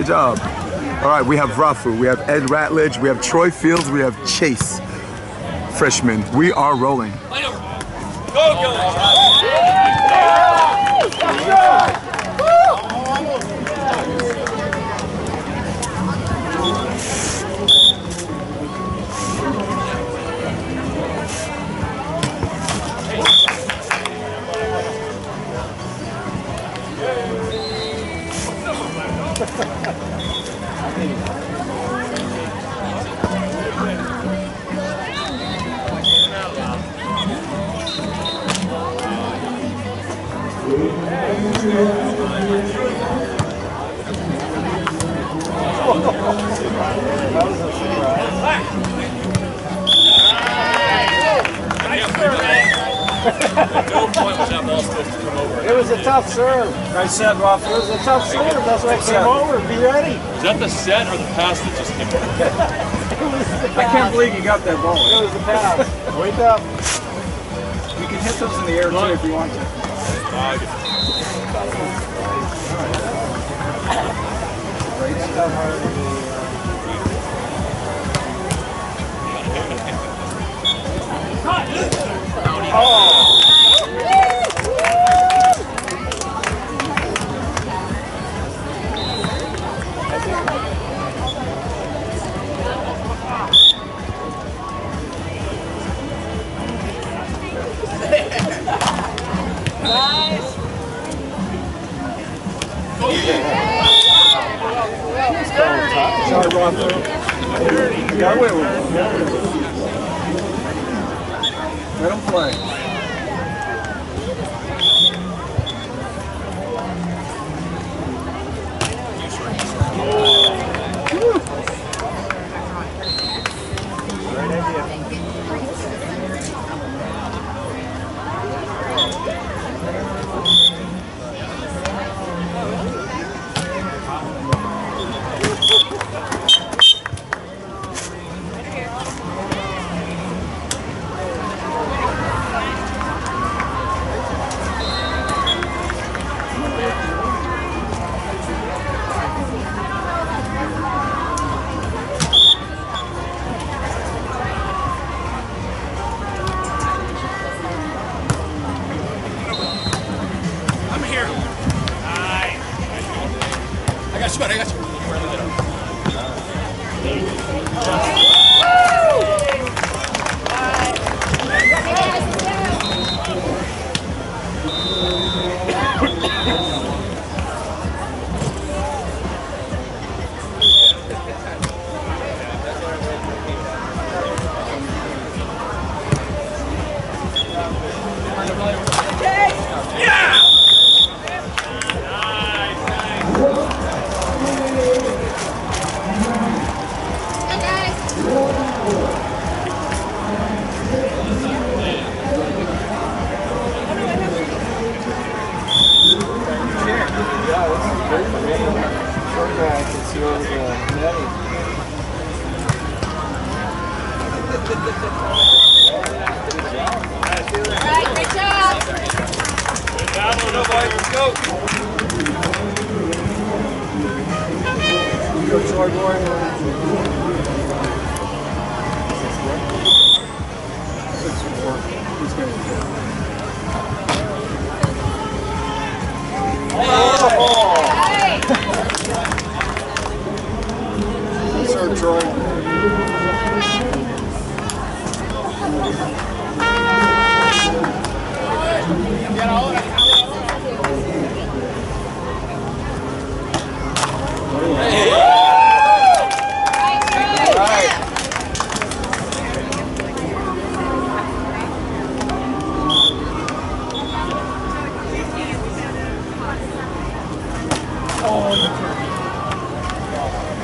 Good job. All right, we have Rafu, we have Ed Ratledge, we have Troy Fields, we have Chase. Frishman, we are rolling. It was a tough serve. Nice set, Rafu. It was a tough serve. That's why I came over. Be ready. Is that the set or the pass that just came over? I can't believe you got that ball. It was the pass. Wake up. You can hit those in the air too if you want to. Great stuff, Harvey. Oh! Nice. Sorry, Rafu. You got away with it. Let him play. I got you.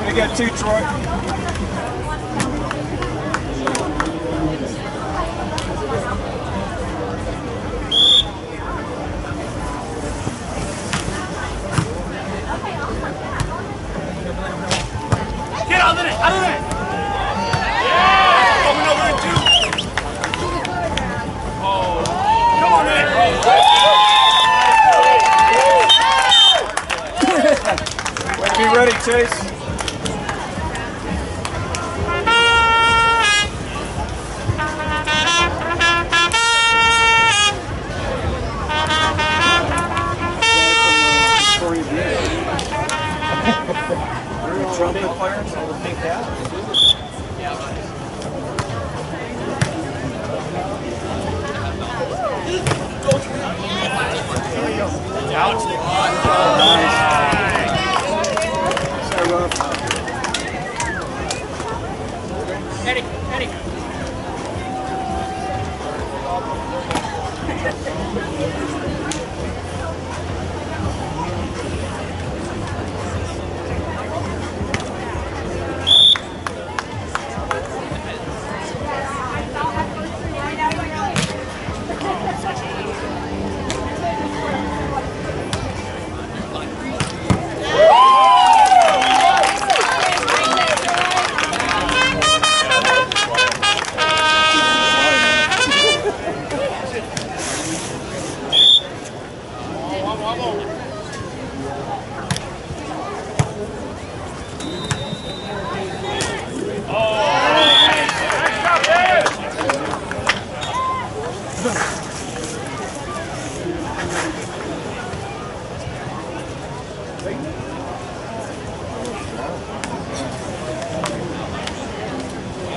You got two, Troy. Get out of it! Out of it! Yeah! Coming over in two! Oh! Come on, man! Be ready. ready, Chase. Trumpet players on the pink hat. Alex. Eddie.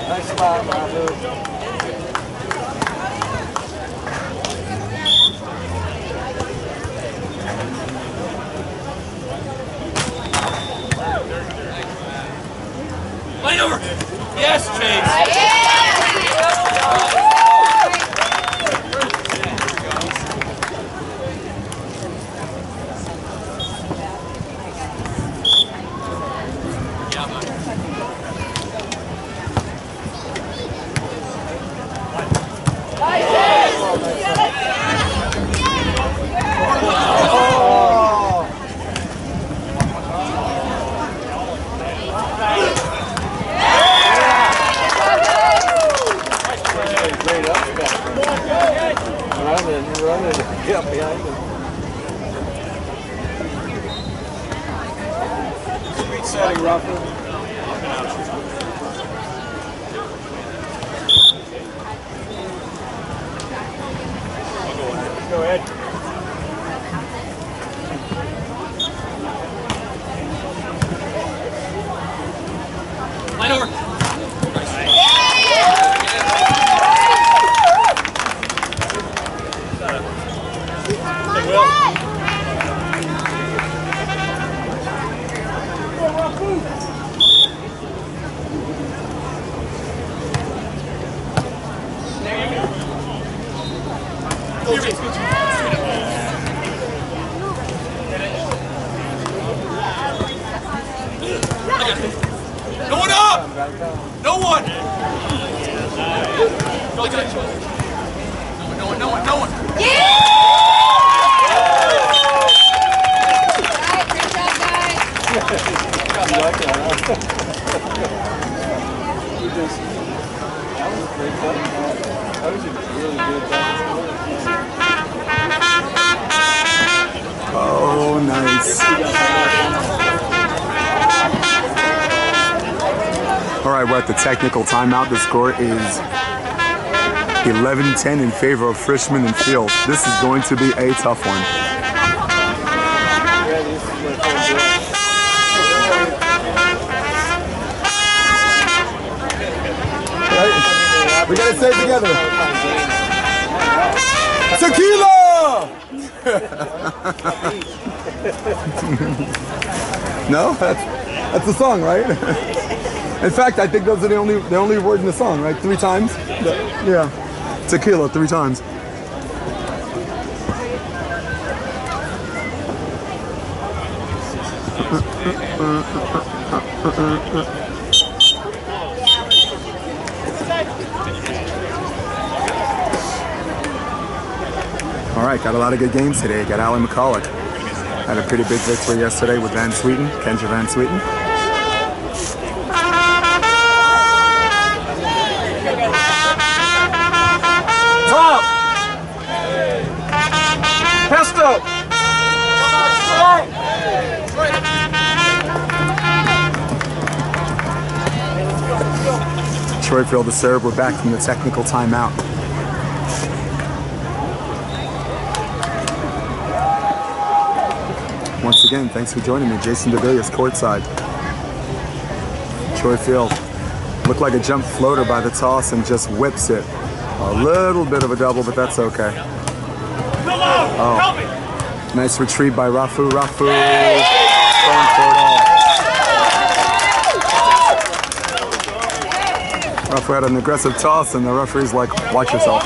Nice spot, Rafu. Line over. Yes, Chase. Running. Get behind him. Sweet setting, Rafu. Go ahead. Line over. No one up! No one! No one! Yeah! Great job, guys. You like that, huh? That was a great play. That was a really good play. Oh, nice. All right, we're at the technical timeout. The score is 11-10 in favor of Frishman and Field. This is going to be a tough one. Right. We gotta say it together. Tequila! No? That's the song, right? In fact, I think those are the only words in the song, right? 3 times? Yeah. Tequila 3 times. All right, got a lot of good games today. Got Alan McCulloch. Had a pretty big victory yesterday with Van Sweeten, Kendra Van Sweeten. Top! Pesto! Troyfield to serve. We're back from the technical timeout. Once again, thanks for joining me. Jason DeVilliers courtside. Troyfield looked like a jump floater by the toss and just whips it. A little bit of a double, but that's okay. Oh, nice retrieve by Rafu. Rafu going for it all. Rafu had an aggressive toss, and the referee's like, watch yourself.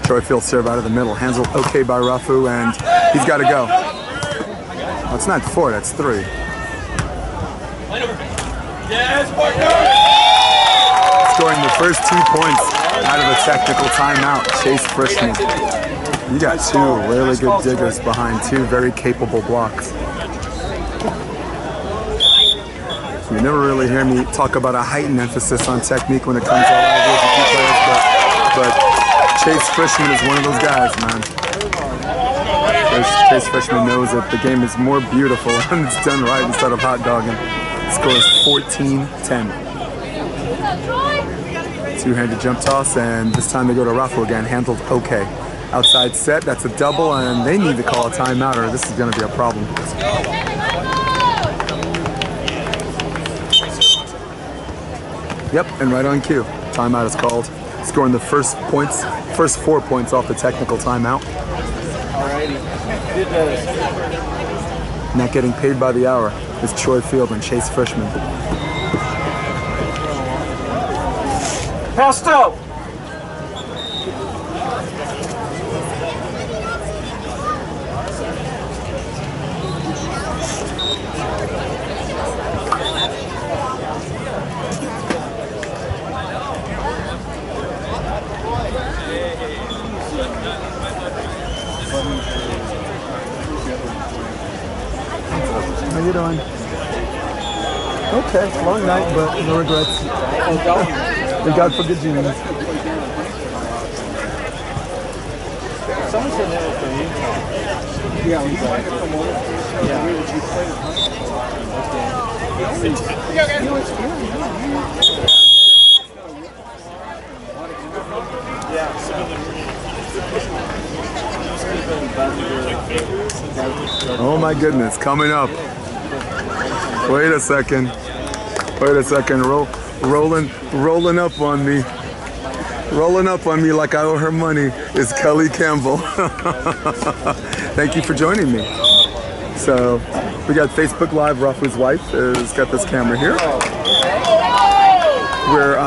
Troyfield serve out of the middle, handled okay by Rafu, and he's got to go. Oh, it's not 4, that's 3. Scoring the first 2 points out of a technical timeout, Chase Frishman. You got 2 really good diggers behind 2 very capable blocks. You never really hear me talk about a heightened emphasis on technique when it comes to all AVP players, but Chase Frishman is one of those guys, man. Chase Frishman knows that the game is more beautiful when it's done right instead of hot dogging. Scores 14-10. Two-handed jump toss, and this time they go to Rafu again, handled okay. Outside set, that's a double, and they need to call a timeout or this is going to be a problem. Yep, and right on cue. Timeout is called. Scoring the first 4 points off the technical timeout. Not getting paid by the hour is Troyfield and Chase Frishman. Passed out. How you doing? Okay, long night, but no regrets. Thank God for good genes. Someone said that for you. Yeah, you might have come over. Yeah. Oh my goodness, coming up. Wait a second. Rolling up on me. Rolling up on me like I owe her money is Kelly Campbell. Thank you for joining me. So we got Facebook Live. Rafu's wife has got this camera here. Where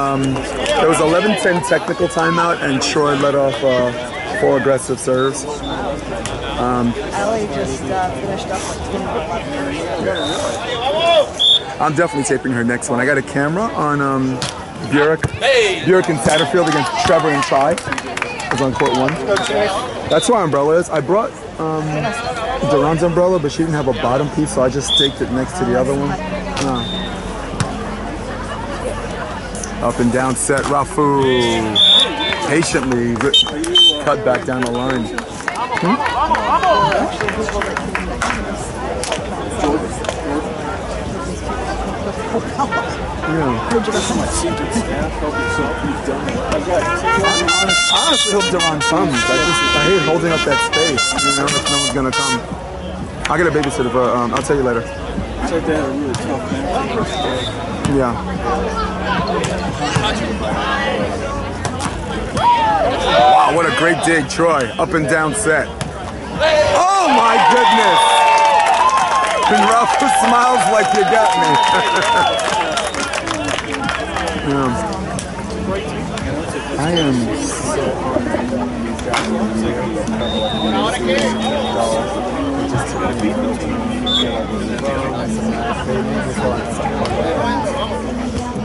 there was 11-10 technical timeout and Troy let off 4 aggressive serves. Ellie just finished up I'm definitely taping her next one. I got a camera on Burek and Satterfield against Trevor and Tri. It was on court 1. That's where our umbrella is. I brought Duran's umbrella, but she didn't have a bottom piece, so I just staked it next to the other one. Up and down set, Rafu patiently cut back down the line. Honestly, hope Duran comes. I hate holding up that space. You know, if no one's gonna come. I'll get a babysitter, but I'll tell you later. It's like they had a really tough match. Yeah. Wow, what a great dig, Troy. Up and down set. Oh my goodness! And Rafu smiles like you got me. Yeah. I am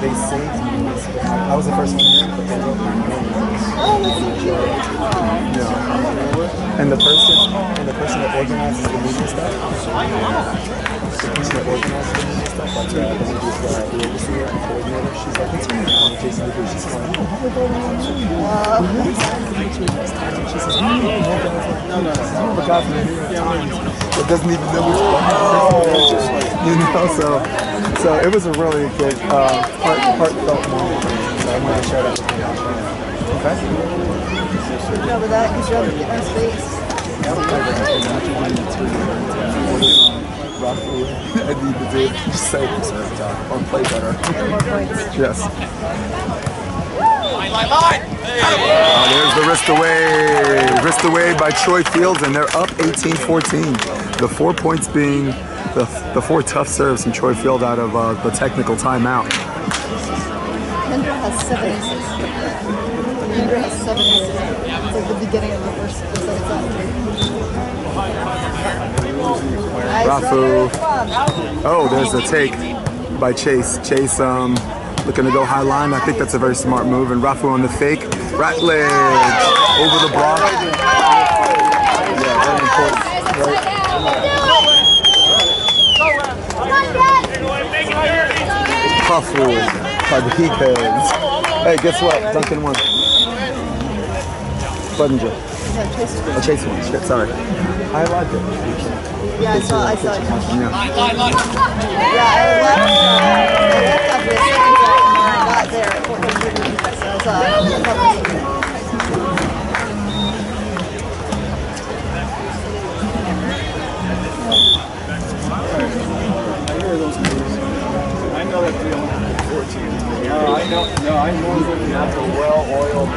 They saved me. I was the first one here, but they wrote my name. Yeah. And the person that organizes the meeting stuff. It doesn't even know which one. You know, so it was a really good heartfelt moment. So I'm going to share that with you. Okay? Remember that because you're getting our space. Rafu, I need to do just say this or play better. Yes. There's the wrist away by Troy Fields, and they're up 18-14. The 4 points being the 4 tough serves from Troy Field out of the technical timeout. Contender has 7 aces. Contender has 7 aces. It's like the beginning of the first Rafu. Oh, there's a take by Chase. Chase looking to go high line. I think that's a very smart move. And Rafu on the fake. Ratledge over the block. Yeah, very important. Rafu, Rodriiguez. Hey, guess what? Duncan won. Budinger. Oh, Chase won. Shit, sorry. I liked it. Yeah, I saw it. Yeah. Yeah, I left after the second set and I got there at 14:30. So I saw it. I hear those moves. I know that feeling. 14. I know that's a well-oiled.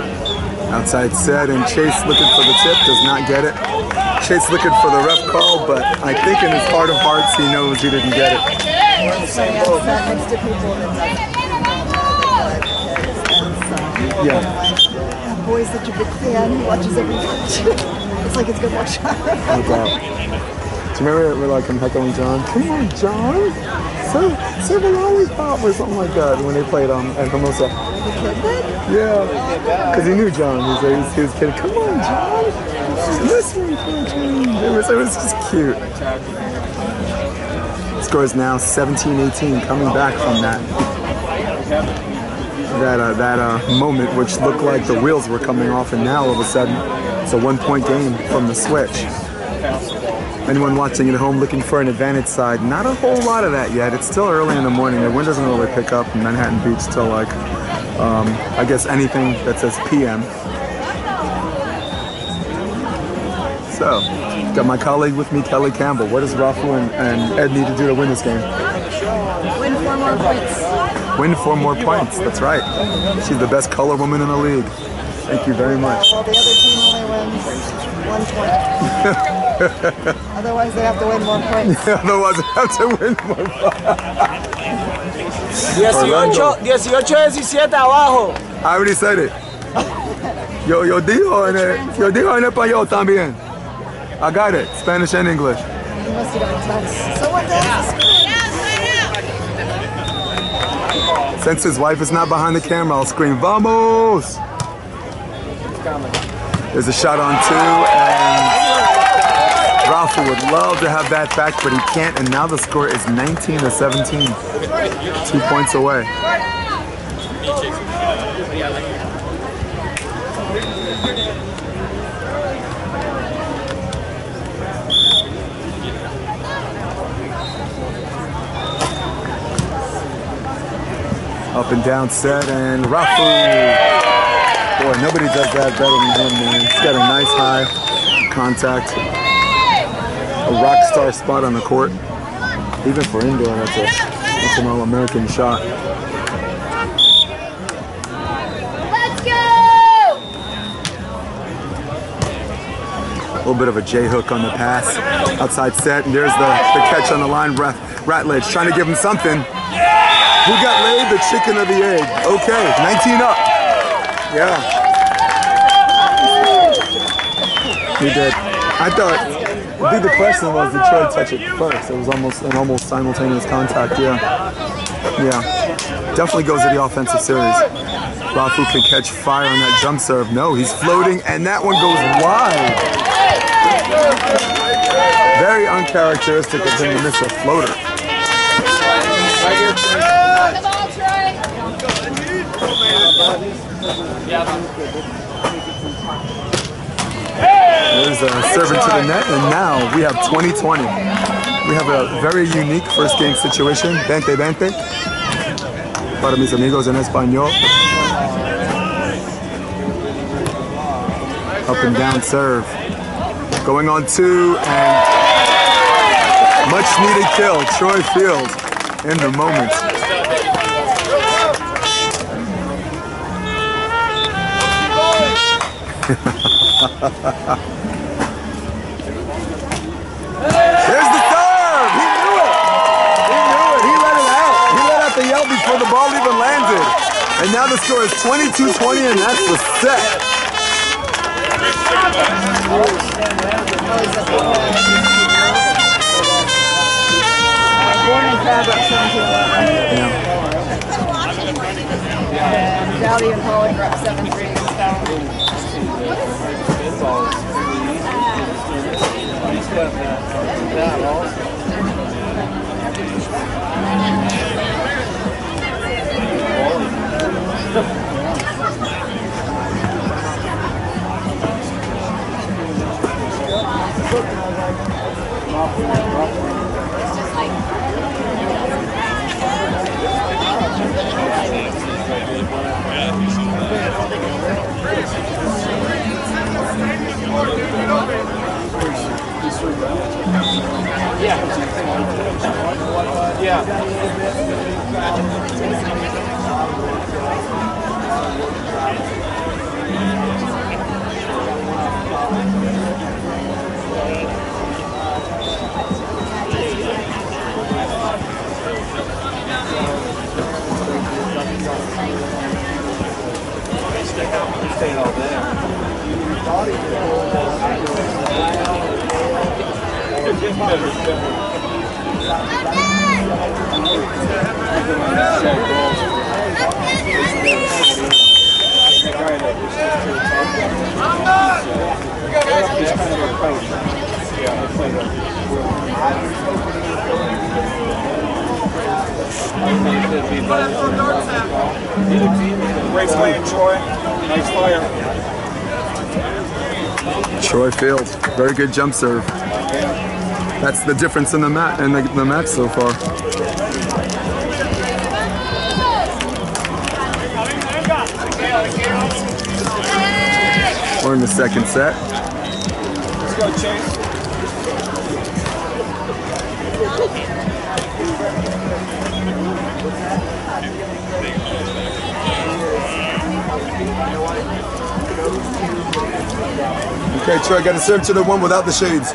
Outside set, and Chase looking for the tip, does not get it. Chase looking for the ref call, but I think in his heart of hearts he knows he didn't get it. Yeah. Boy's such a big fan, he watches every match. It's like his good watch. No doubt. Do you remember like him heckling John? Come on, John! Serve a lollipop or something like that when they played at Hermosa. Yeah, because he knew John. He was kidding. Come on, John! Listen, it was just cute. Score is now 17-18, coming back from that moment, which looked like the wheels were coming off, and now all of a sudden it's a 1 point game from the switch. Anyone watching at home looking for an advantage side, not a whole lot of that yet. It's still early in the morning. The wind doesn't really pick up in Manhattan Beach till like, I guess anything that says PM. So, got my colleague with me, Kelly Campbell. What does Rafu and Ed need to do to win this game? Win 4 more points. Win 4 more points, that's right. She's the best color woman in the league. Thank you very much. Well, the other team only wins 1 point. Otherwise, they have to win more points. Otherwise, they have to win more points. 18-17 abajo. I already said it. Yo dijo en español también. I got it, Spanish and English. You must have done text. Someone does. Since his wife is not behind the camera, I'll scream, Vamos! There's a shot on 2, and Rafu would love to have that back, but he can't, and now the score is 19-17. 2 points away. Up and down set, and Rafu. Boy, nobody does that better than him, man. He's got a nice high contact, a rock star spot on the court. Even for indoor, that's an all-American shot. Let's go! A little bit of a J-hook on the pass. Outside set, and there's the catch on the line. Ratledge trying to give him something. Who got laid? The chicken or the egg? Okay, 19 up. Yeah. He did. I think the question was, did Troy touch it first? It was almost simultaneous contact, yeah. Yeah. Definitely goes to the offensive series. Rafu can catch fire on that jump serve. No, he's floating, and that one goes wide. Very uncharacteristic of him to miss a floater. There's a servant to the net, and now we have 20-20. We have a very unique first game situation. 20-20. Para mis amigos en español. Up and down serve. Going on 2, and much needed kill. Troy Field in the moment. There's the serve! He knew it! He knew it! He let it out! He let out the yell before the ball even landed. And now the score is 22-20, and that's the set. Born in Crab up 17-11. And Dowdy and Pollock are up 7-3. Great play, Troy. Nice fire. Troy Field, very good jump serve. That's the difference in the match so far. We're in the second set. Let's go, Chase. Okay, Troy, got to serve to the one without the shades.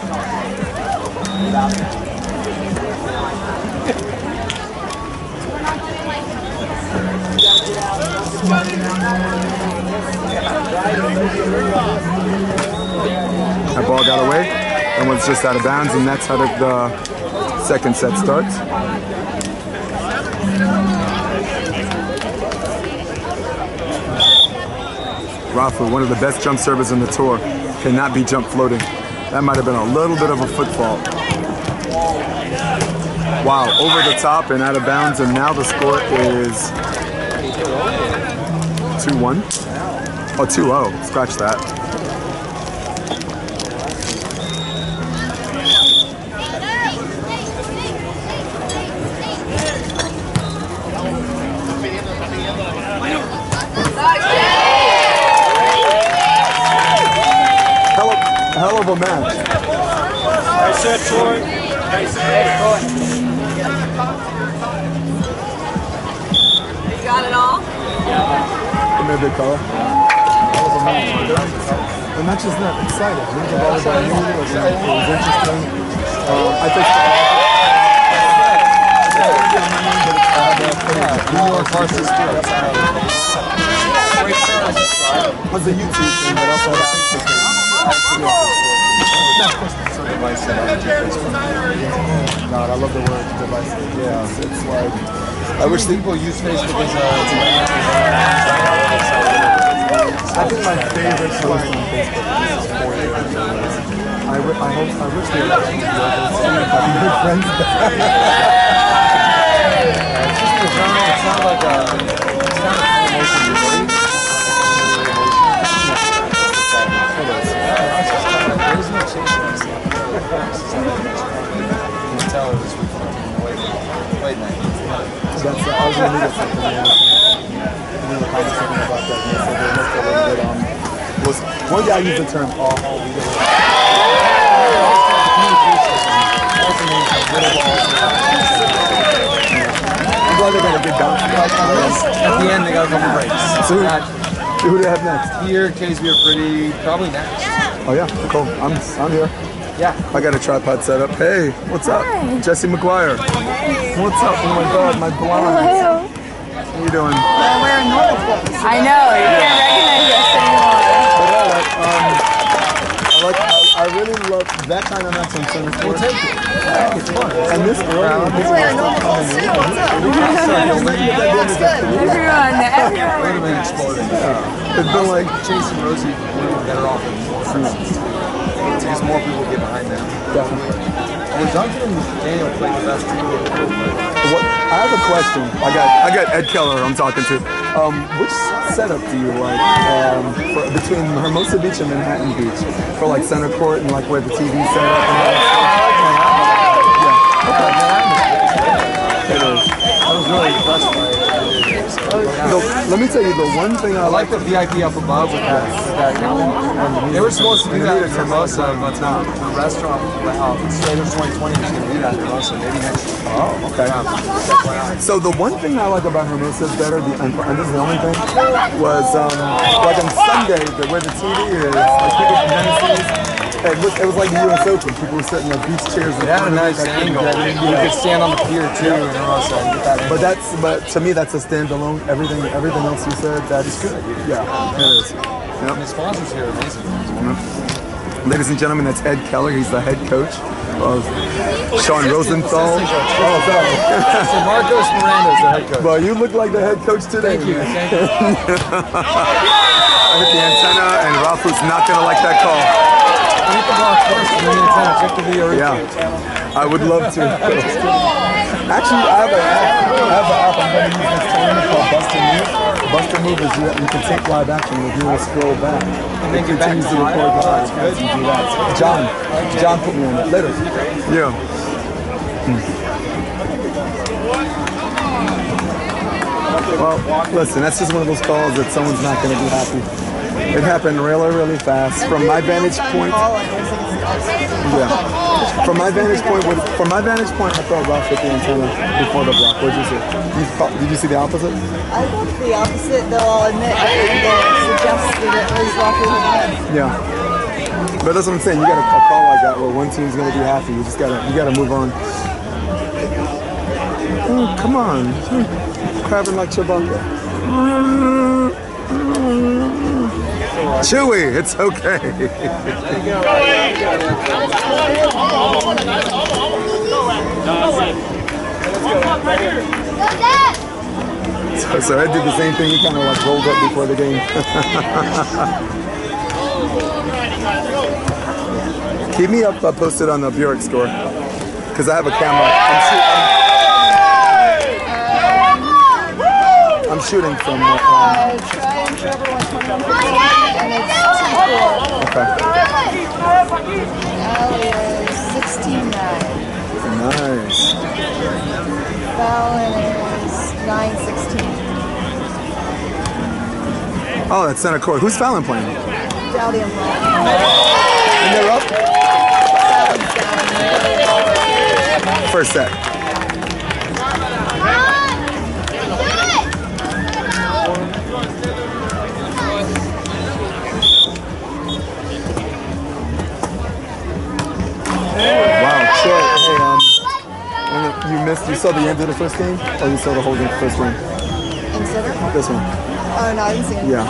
That ball got away and was just out of bounds, and that's how the second set starts. Rafu, one of the best jump servers in the tour, cannot be jump floating. That might have been a little bit of a foot fault. Wow, over the top and out of bounds, and now the score is 2-1. Oh, 2-0. Scratch that. Hell of a match. Nice set, Troy. Nice set. You got it all? Give me a big color. Hell of a match. The match is not exciting. It was interesting. I think New York versus was a YouTube thing, but also God, I love the word divisive. Yeah, it's like I wish people use Facebook as I think my favorite post on Facebook is 4 years ago. I wish the election would be over to see if I can make friends back. It's just a genre. It's not like a promotion. about that. They said they must have a little bit, was one guy used the term all I'm glad they got a good bounce. At the end, they got a couple breaks. So who do they have next? Here, Cb3 are pretty, probably next. Oh yeah, cool. I'm here. Yeah. I got a tripod set up. Hey, what's up? Hi. Jesse McGuire. What's up? Oh my God, my blinds. Hello. How you doing? They're wearing normal clothes. I know, you can't recognize us anymore. I really love that kind of match on center court. Take it. It's fun. And this girl, They're wearing normal clothes too. What's up? Looks good. Everyone. Would have been exploding. it's been like, Chase and Rosie would have been better off with more fruits. Because more people get behind them. definitely. Well, Duncan and Daniel played the best team. I have a question. I got Ed Keller I'm talking to. Which setup do you like between Hermosa Beach and Manhattan Beach for like center court and like where the TV set up and all that stuff? Yeah. Okay. It is. I was really impressed by it. Let me tell you the one thing I I like the VIP up above with that catwalk. They were supposed to do that at Hermosa, but the restaurant, Slater's 2020 is going to do that at Hermosa, maybe next year. Oh, okay. So the one thing I like about Hermosa better, and this is the only thing, was like on Sunday, where the TV is, like people from Tennessee's, it was like the U.S. Open. People were sitting in the beach chairs. It had a nice angle. You could stand on the pier too in Hermosa and get that angle. But to me, that's a standalone. Everything else you said, that's good. Yeah, it is. And the sponsors here are amazing. Ladies and gentlemen, that's Ed Keller. He's the head coach of Sean Rosenthal. Oh, sorry. So Marcos Miranda is the head coach. Well, you look like the head coach today. Thank you. I hit the antenna, and Rafu's not going to like that call. Hit the box first and then the antenna. Check the video. Yeah, I would love to. Actually, I have an app I'm going to use next tournament called Buster Move. Buster Move is you can take live action if you will scroll back. And then get back continues to to record live. That's You do that. John put me on that later. Yeah. Well, listen, that's just one of those calls that someone's not going to be happy. It happened really, really fast. From my vantage point, yeah. From my vantage point, I thought Ralph hit the antenna before the block. What did you see? Did you see the opposite? I thought the opposite, though I'll admit, I think they suggested it was Rafu. Yeah. But that's what I'm saying. You got a call like that where one team's going to be happy. You gotta move on. Oh, come on. Crabbing like Chewbacca. Chewy, it's okay. So Ed did the same thing. He kind of like rolled up before the game. Keep me up posted on the Burek score, because I have a camera. I'm shooting from. Troy and Trevor went 21 and it's 2-4. Okay. Allie is 16-9. Nice. Fallon is 9-16. Oh, that's center court. Who's Fallon playing? Dowdy and Fallon. And they're up. Fallon's down. First set. Wow, Troy. Hey, you saw the end of the first game, or you saw the whole game, first game? Consider? This one. Oh, no, I didn't see it. Yeah.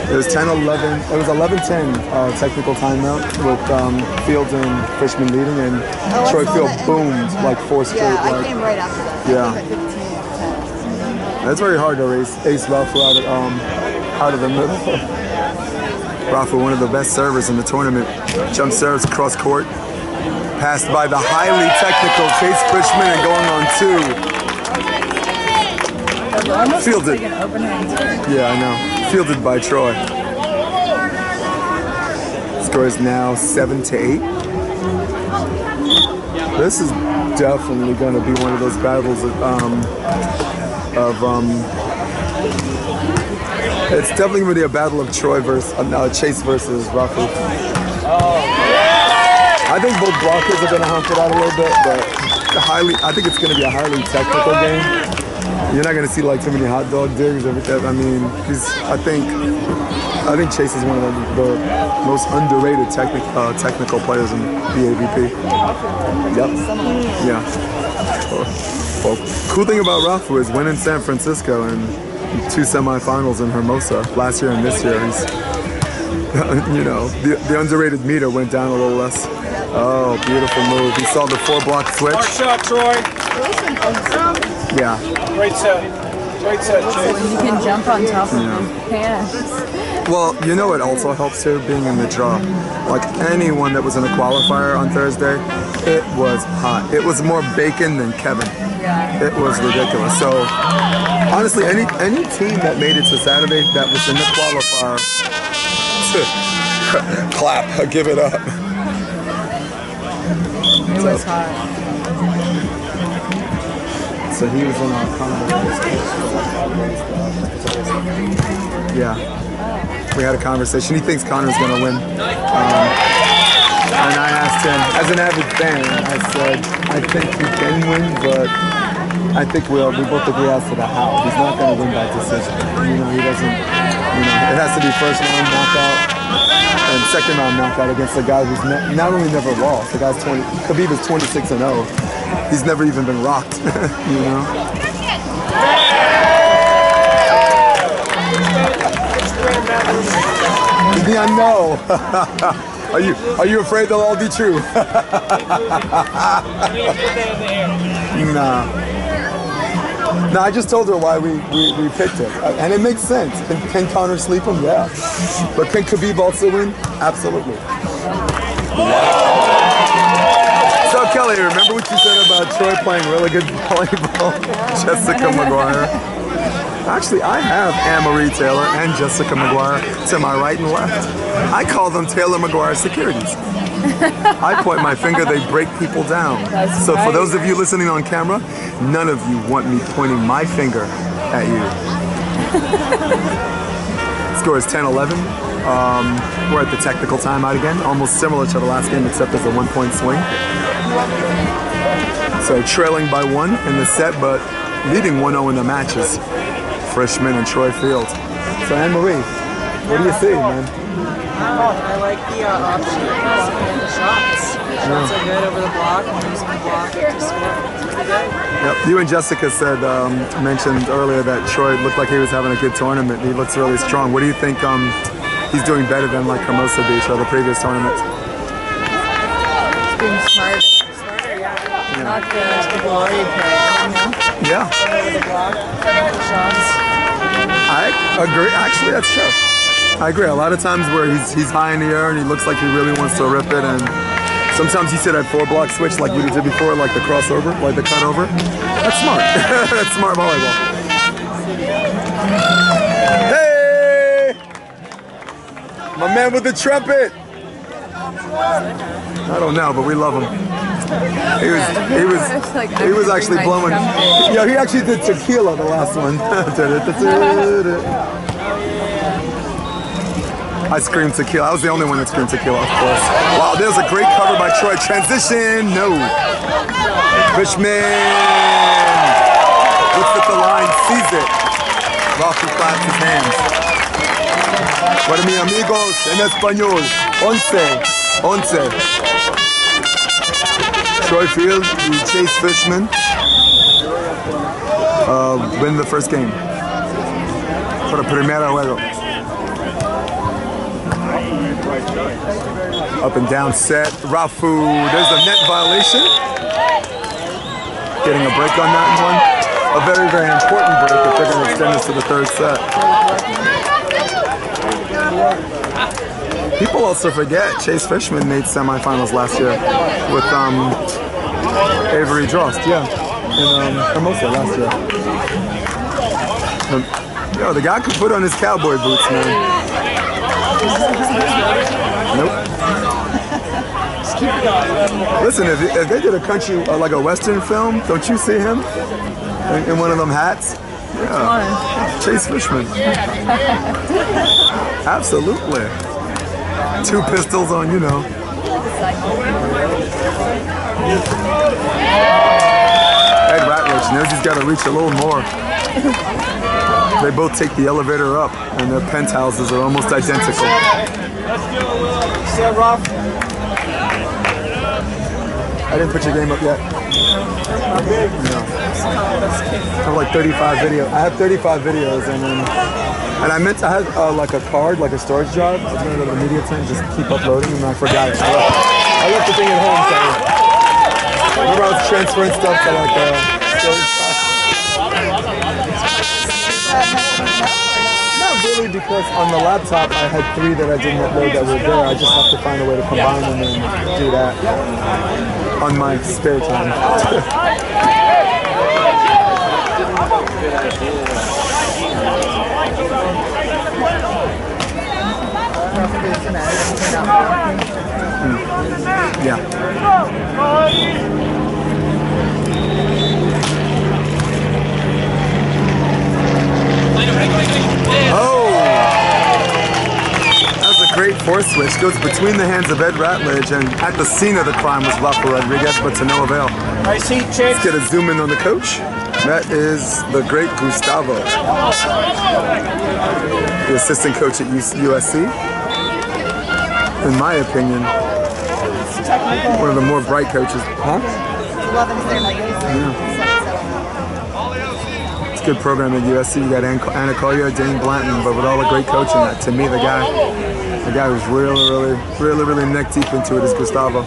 It was 10-11. It was 11-10 technical timeout with Fields and Frishman leading, and Troy Field boomed like 4 straight. Yeah, I came right after that. Yeah. I came at 15-10. It's very hard to ace Rafu out of the middle. Rafu, one of the best servers in the tournament. Jump serves cross court. Passed by the highly technical Chase Frishman and going on 2. Fielded. Yeah, I know. Fielded by Troy. Score is now 7-8. This is definitely going to be one of those battles It's definitely going to be a battle of Troy versus Chase versus Rafu. I think both blockers are going to hump it out a little bit, but I think it's going to be a highly technical game. You're not going to see like too many hot dog digs. I mean, I think Chase is one of the most underrated technical players in the AVP. Yep. Yeah. Well, cool thing about Rafu is winning San Francisco and 2 semifinals in Hermosa last year and this year. He's, you know, the underrated meter went down a little less. Oh, beautiful move. He saw the 4-block switch. Smart shot, Troy. Yeah. Great set. Great set, Chase. You can jump on top of him. Yeah. Well, you know what also helps too, being in the draw. Like anyone that was in a qualifier on Thursday, it was hot. It was more bacon than Kevin. Yeah. It was ridiculous. So honestly, any team that made it to Saturday that was in the qualifier, clap, give it up. It was hot. So he was in our conversation. Yeah. We had a conversation. He thinks Connor's going to win. And I asked him, as an avid fan, I said, I think he can win, but I think we both agree as to the how. He's not going to win by decision. You know, he doesn't, it has to be first round knockout and second round knockout against a guy who's not only never lost, the guy's Khabib is 26-0. He's never even been rocked, you know? Yeah, I know. Are you afraid they'll all be true? Nah. No, I just told her why we picked it, and it makes sense. Can Connor sleep him? Yeah. But can Khabib also win? Absolutely. So Kelly, remember what you said about Troy playing really good volleyball? Jessica McGuire. Actually, I have Anne-Marie Taylor and Jessica McGuire to my right and left. I call them Taylor McGuire securities. I point my finger, they break people down. So for those of you listening on camera, none of you want me pointing my finger at you. Score is 10-11. We're at the technical timeout again, almost similar to the last game except there's a 1-point swing. So trailing by 1 in the set, but leading 1-0 in the matches. Frishman and Troy Field. So Anne-Marie, what do you see, man? I like the option and the shots. The shots are good over the block and using the block to score. It's pretty good. Yep. You and Jessica said, mentioned earlier that Troy looked like he was having a good tournament. He looks really strong. What do you think he's doing better than like Hermosa Beach or the previous tournaments? He's being smarter. Smarter, yeah. Not the glory play, you know? Yeah. Over the block, the shots. I agree. Actually, that's true. I agree. A lot of times where he's high in the air and he looks like he really wants to rip it, and sometimes he said that 4-block switch like we did before, like the crossover, like the cutover. That's smart. That's smart volleyball. Hey! My man with the trumpet! I don't know, but we love him. He was actually blowing. Yeah, he actually did tequila the last one. I screamed tequila. I was the only one that screamed tequila, of course. Wow, there's a great cover by Troy. Transition, no. Frishman looks at the line, sees it. Rafu claps his hands. Para mis amigos en español, 11. Troy Field and Chase Frishman win the first game. For the primera juego. Up and down set. Rafu, there's a net violation. Getting a break on that one. A very, very important break if they're going to extend this to the third set. People also forget Chase Frishman made semifinals last year with Avery Drost, yeah, in Hermosa last year. Yo, the guy could put on his cowboy boots, man. Nope. Listen, if they did a country, like a Western film, don't you see him in one of them hats? Yeah. Chase Frishman. Absolutely. 2 pistols on, you know. Ed Ratledge knows he's got to reach a little more. They both take the elevator up, and their penthouses are almost identical. I didn't put your game up yet. No. I have like 35 videos. I have 35 videos, and I meant to have like a card, like a storage drive. I was going to go to the media tent, just keep uploading, and I forgot it. I left the thing at home, so remember I was transferring stuff to like storage drive. Not really, because on the laptop I had 3 that I didn't upload that were there. I just have to find a way to combine them and do that on my spare time. Yeah. Oh! That was a great force switch. Goes between the hands of Ed Ratledge, and at the scene of the crime was Rafu Rodriiguez, but to no avail. Nice heat, Chase. Let's get a zoom in on the coach. That is the great Gustavo, the assistant coach at USC. In my opinion, one of the more bright coaches. Huh? Yeah. It's a good program at USC. You got Anna Collier, Dane Blanton, but with all the great coaching, to me, the guy who's really neck deep into it is Gustavo.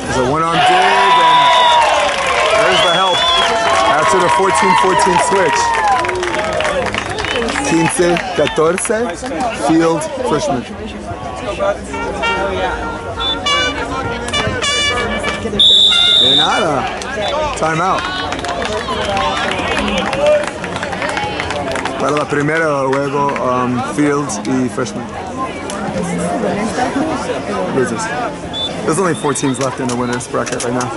There's a one-arm dig, and there's the help after the 14-14 switch. 15-14, field, Frishman. De nada. Timeout. Para la primera juego, field y Frishman. Losers. There's only 4 teams left in the winners bracket right now.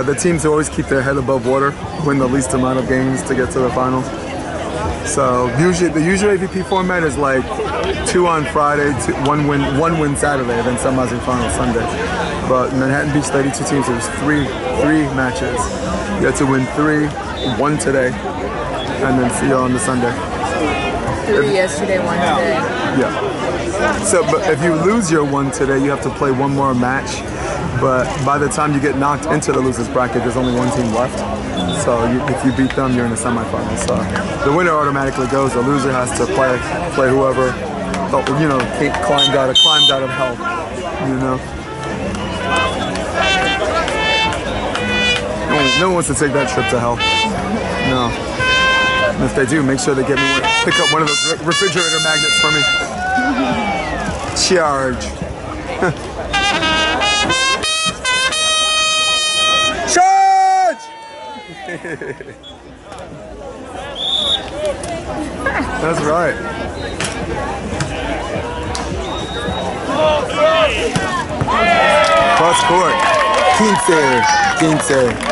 The teams who always keep their head above water win the least amount of games to get to the finals. So usually the usual AVP format is like 2 on Friday, 1 win Saturday, then semis and finals Sunday. But Manhattan Beach 32 teams, there's three matches. You have to win 3, 1 today, and then see you on the Sunday. 3 yesterday, 1 today. Yeah. So, but if you lose your 1 today, you have to play 1 more match. But by the time you get knocked into the losers bracket, there's only 1 team left. So if you beat them, you're in the semifinals. So the winner automatically goes. The loser has to play whoever, you know, climbed out of hell. You know. No one wants to take that trip to hell. No. And if they do, make sure they get me pick up one of those refrigerator magnets for me. Charge. Charge! That's right. Cross court. 15.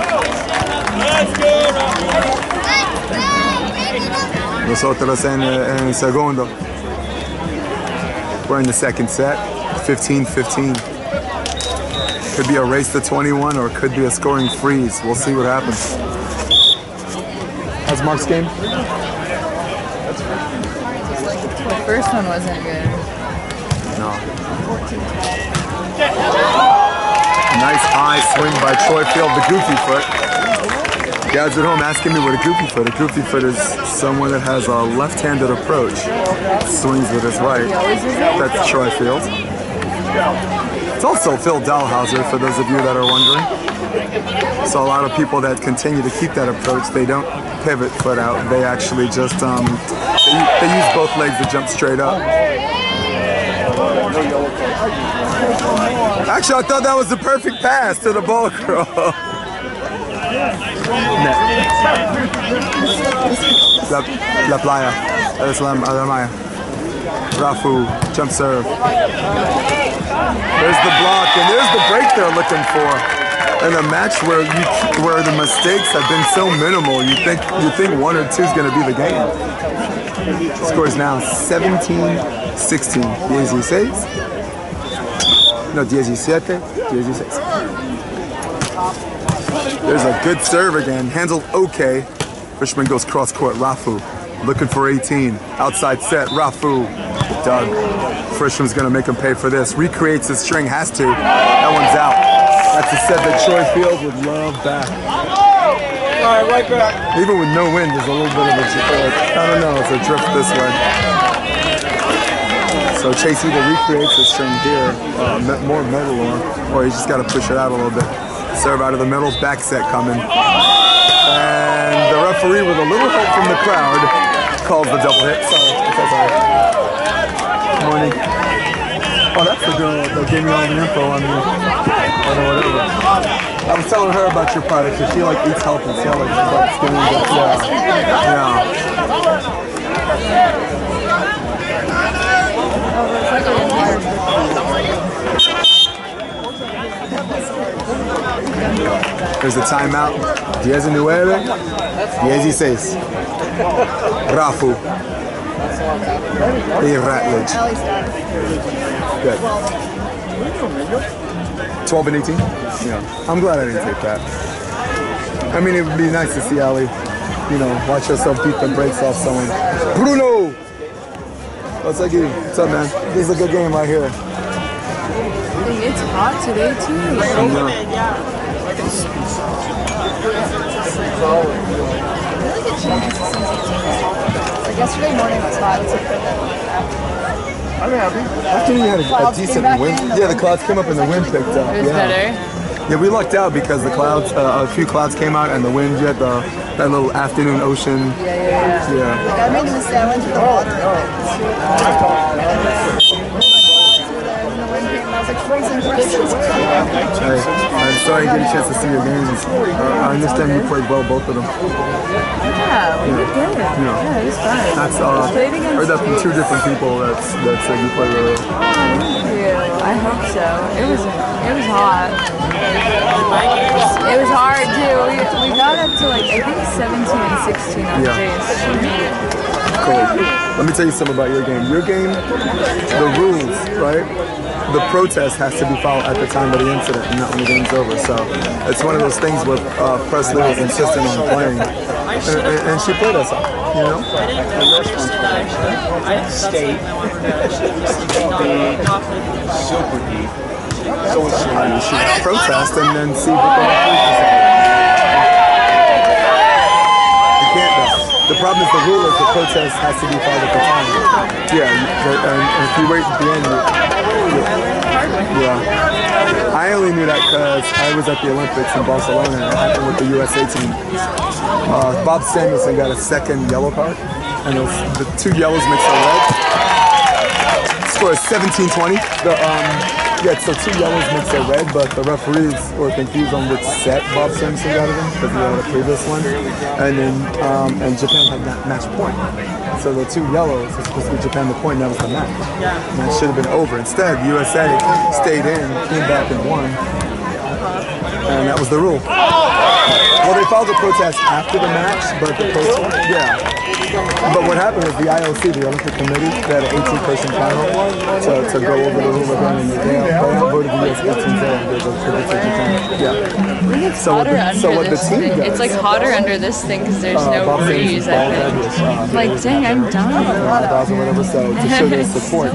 Nosotros en segundo. We're in the second set. 15-15. Could be a race to 21, or it could be a scoring freeze. We'll see what happens. How's Mark's game? The first one wasn't good. No. Nice high swing by Troy Field, the goofy foot. Guys at home asking me what a goofy foot. A goofy foot is someone that has a left-handed approach, swings with his right. That's Troy Field. It's also Phil Dahlhauser, for those of you that are wondering. So a lot of people that continue to keep that approach, they don't pivot foot out. They actually just, they use both legs to jump straight up. Actually, I thought that was the perfect pass to the ball girl. La playa. Es la Maya. Rafu, jump serve. There's the block, and there's the break they're looking for. In a match where the mistakes have been so minimal, you think 1 or 2 is going to be the game. Score is now 17-16. 16. No, 17. 16. There's a good serve again. Handled okay. Frishman goes cross court. Rafu looking for 18. Outside set. Rafu. Doug. Frishman's going to make him pay for this. Recreates his string. Has to. That one's out. That's a set that Troy Field would love back. All right, right back. Even with no wind, there's a little bit of a drift. I don't know, it's a drift this way. So Chase either recreates the string here, more metal or he's just got to push it out a little bit. Serve out of the middle, back set coming. And the referee, with a little help from the crowd, calls the double hit. Sorry. Morning. Oh, that's the girl that gave me all the info on me. Or whatever. I was telling her about your product because she like eats healthy. So like she's like skinny. Yeah. There's a timeout. 19, 16. Rafu. Hey, Ratledge. Good. 12 and 18? Yeah. I'm glad I didn't take that. I mean, it would be nice to see Ali, watch yourself beat the brakes off someone. Bruno! What's up, Gabe? What's up, man? This is a good game right here. It's hot today, too. Yeah. Like yesterday morning was hot. I'm happy. After you had a decent wind. Yeah, the clouds came up and the wind picked up. It was better. Yeah, we lucked out because the clouds, a few clouds came out and the wind, you had that little afternoon ocean. Yeah. I made a mistake. I went to the water. Hey, I'm sorry you didn't get a chance to see your games. I understand you played well both of them. Yeah, we did good. Yeah, it was fun. That's heard that from 2 different people that said you played really well. Oh, thank you. I hope so. It was hot. It was hard too. We got up to like I think 17 and 16 on days. Cool. Let me tell you something about your game. Your game, the rules, right? The protest has to be followed at the time of the incident and not when the game's over. So it's one of those things where Presley was insistent on playing. And she played us up, I stayed. Super deep. So you should protest and then see what the referee says. You can't though. The problem is the rule is the protest has to be followed at the time. Yeah, and if you wait at the end, yeah. I only knew that because I was at the Olympics in Barcelona and it happened with the USA team. Bob Samuelson got a second yellow card, and the 2 yellows makes a red. Score is 17-20. So 2 yellows makes a red, but the referees were confused on which set Bob Samuelson got it in because he had a previous one. And then and Japan had that match point. So the 2 yellows was supposed to give Japan the point, and that was the match. And that should have been over. Instead, USA stayed in, came back and won. And that was the rule. Well, they filed a protest after the match, but the protest, But what happened was the IOC, the Olympic Committee, they had an 18-person panel to go over the rule again, and they voted the US 18 So what the team does, it's like hotter under this thing because there's no breeze. I think. Like, dang, I'm done. So to show their support,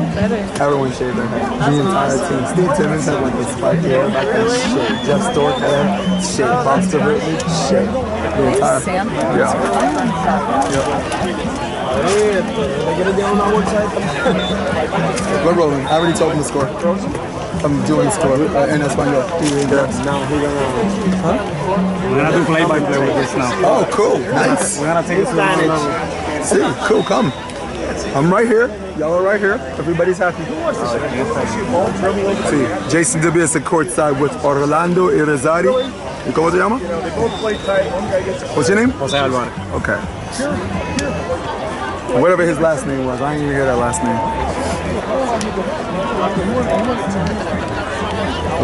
everyone shaved their head. The entire team. Steve Timmons had like a spike hair back then. Shit. Jeff Stork had shit. Bob Stavrtly, shit. The entire. We're rolling. I already told him the score. I'm doing the score in Espanol. Now we're gonna do play-by-play with this now. Oh, cool. Nice. We're gonna take it to the next level. See, cool. Come. I'm right here. Y'all are right here. Everybody's happy. See, Jason Dubias at courtside with Orlando Irizarry. ¿Y cómo se llama? What's your name? Jose Alvarez. Okay. Whatever his last name was, I didn't even hear that last name.